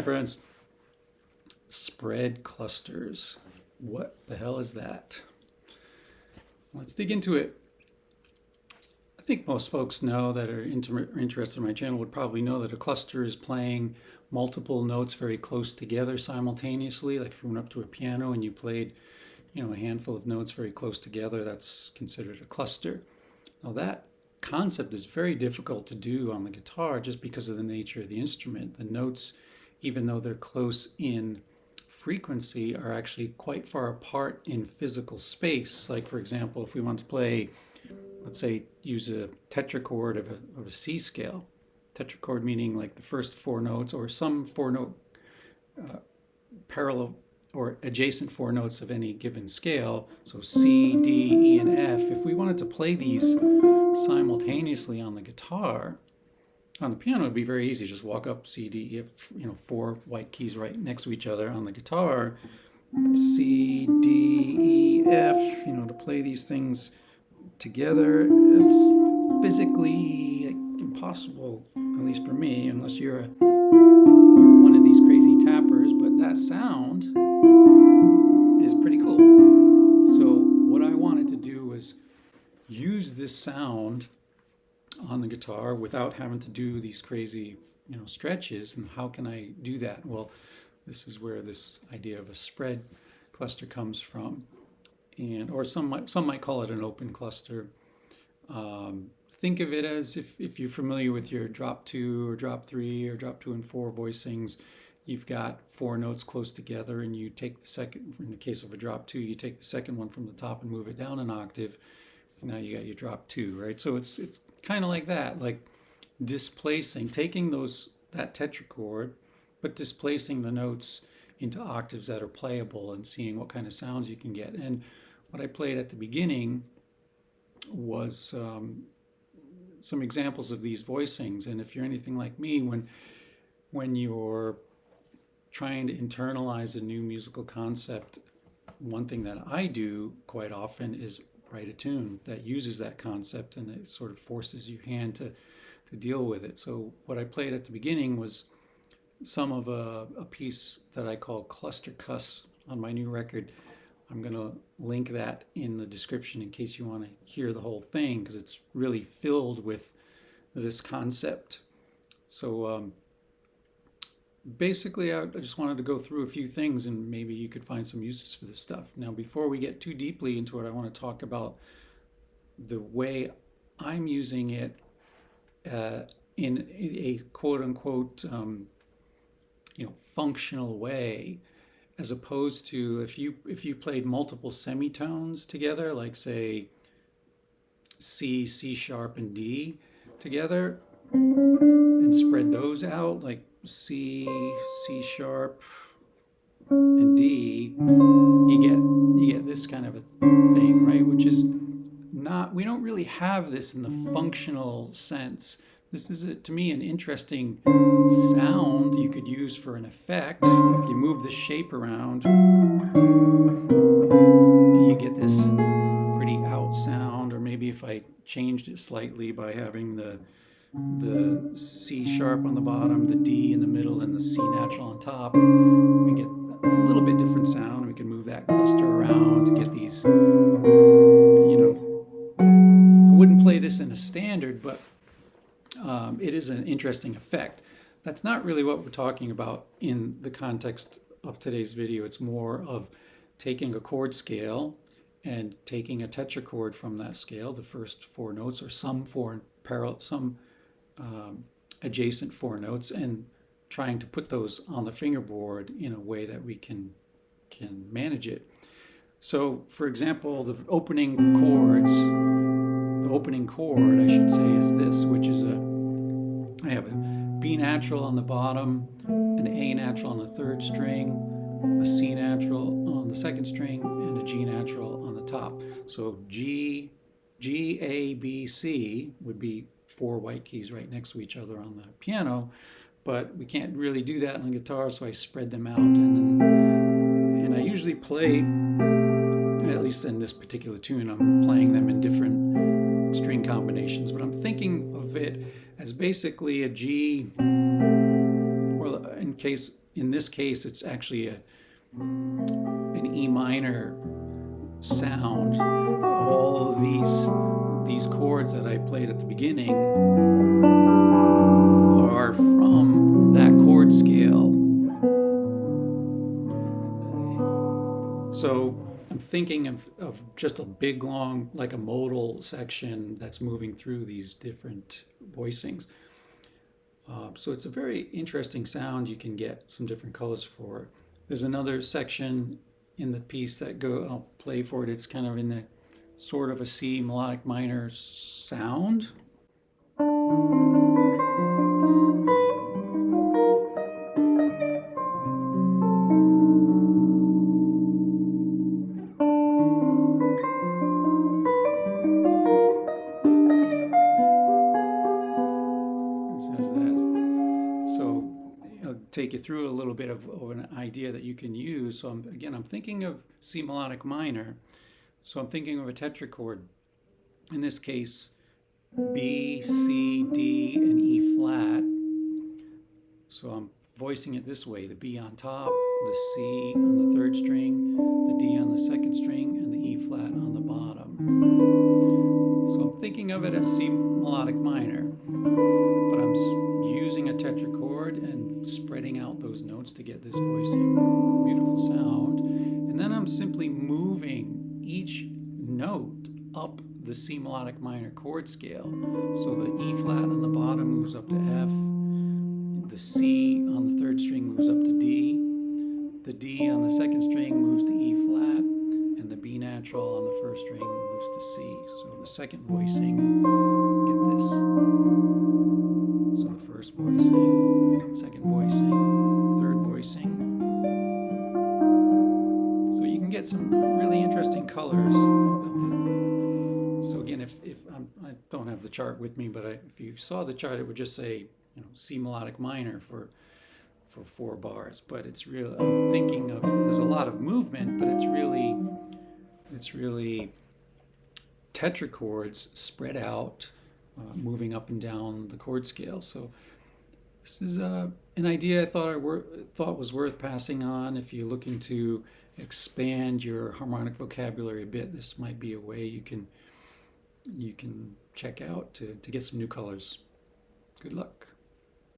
friends. Spread clusters. What the hell is that? Let's dig into it. I think most folks know that are interested in my channel would probably know that a cluster is playing multiple notes very close together simultaneously. Like if you went up to a piano and you played, a handful of notes very close together, that's considered a cluster. Now that concept is very difficult to do on the guitar just because of the nature of the instrument. The notes, even though they're close in frequency, are actually quite far apart in physical space. Like for example, if we want to play, let's say, use a tetrachord of a C scale. Tetrachord meaning like the first four notes or some four note parallel or adjacent four notes of any given scale. So C, D, E, and F. If we wanted to play these simultaneously on the guitar, on the piano, it'd be very easy. Just walk up C, D, E, F, four white keys right next to each other. On the guitar, C, D, E, F, to play these things together, it's physically impossible, at least for me, unless you're one of these crazy tappers, but that sound is pretty cool. So what I wanted to do was use this sound on the guitar without having to do these crazy, stretches. And how can I do that? Well, this is where this idea of a spread cluster comes from, or some might call it an open cluster. Think of it as if you're familiar with your drop 2 or drop 3 or drop 2 and 4 voicings. You've got four notes close together, and you take the second. In the case of a drop 2, you take the second one from the top and move it down an octave. And now you got your drop 2, right? So it's kind of like that, like displacing, taking that tetrachord, but displacing the notes into octaves that are playable and seeing what kind of sounds you can get. And what I played at the beginning was some examples of these voicings. And if you're anything like me, when you're trying to internalize a new musical concept, one thing that I do quite often is write a tune that uses that concept, and it sort of forces your hand to deal with it. So what I played at the beginning was some of a piece that I call Cluster Cuss on my new record. I'm going to link that in the description in case you want to hear the whole thing, because it's really filled with this concept. So basically, I just wanted to go through a few things, and maybe you could find some uses for this stuff. Now, before we get too deeply into it, I want to talk about the way I'm using it in a quote-unquote, functional way, as opposed to if you played multiple semitones together, like say C, C sharp, and D together, and spread those out, like C, C sharp, and D, you get this kind of a thing, right? Which is we don't really have this in the functional sense. This is, to me, an interesting sound you could use for an effect. If you move the shape around, you get this pretty out sound. Or maybe if I changed it slightly by having the C sharp on the bottom, the D in the middle, and the C natural on top, we get a little bit different sound. We can move that cluster around to get these, I wouldn't play this in a standard, but it is an interesting effect. That's not really what we're talking about in the context of today's video. It's more of taking a chord scale and taking a tetrachord from that scale, the first four notes, or some adjacent four notes, and trying to put those on the fingerboard in a way that we can manage it. So, for example, the opening chord, I should say, is this, which is I have a B natural on the bottom, an A natural on the third string, a C natural on the second string, and a G natural on the top. So G, A, B, C would be four white keys right next to each other on the piano, but we can't really do that on the guitar, so I spread them out, and I usually play, at least in this particular tune, I'm playing them in different string combinations, but I'm thinking of it as basically a G, or in case in this case, it's actually an E minor sound. All of these chords that I played at the beginning are from that chord scale. So I'm thinking of just a big, long, like a modal section that's moving through these different voicings. So it's a very interesting sound. You can get some different colors for it. There's another section in the piece that I'll play for it. It's kind of in the sort of a C melodic minor sound. So I'll take you through a little bit of an idea that you can use. So I'm thinking of C melodic minor. So I'm thinking of a tetrachord. In this case, B, C, D, and E flat. So I'm voicing it this way: the B on top, the C on the third string, the D on the second string, and the E flat on the bottom. So I'm thinking of it as C melodic minor, but I'm using a tetrachord and spreading out those notes to get this voicing. Beautiful sound. And then I'm simply moving each note up the C melodic minor chord scale. So the E flat on the bottom moves up to F, the C on the third string moves up to D, the D on the second string moves to E flat, and the B natural on the first string moves to C. So the second voicing, get this. So the first voicing, second voicing, third voicing. So you can get some really interesting colors. So again, if I don't have the chart with me, but if you saw the chart, it would just say, C melodic minor for 4 bars. But it's real. I'm thinking of, there's a lot of movement, but it's really tetrachords spread out, moving up and down the chord scale. So this is an idea I thought was worth passing on. If you're looking to expand your harmonic vocabulary a bit, this might be a way you can check out to get some new colors. Good luck.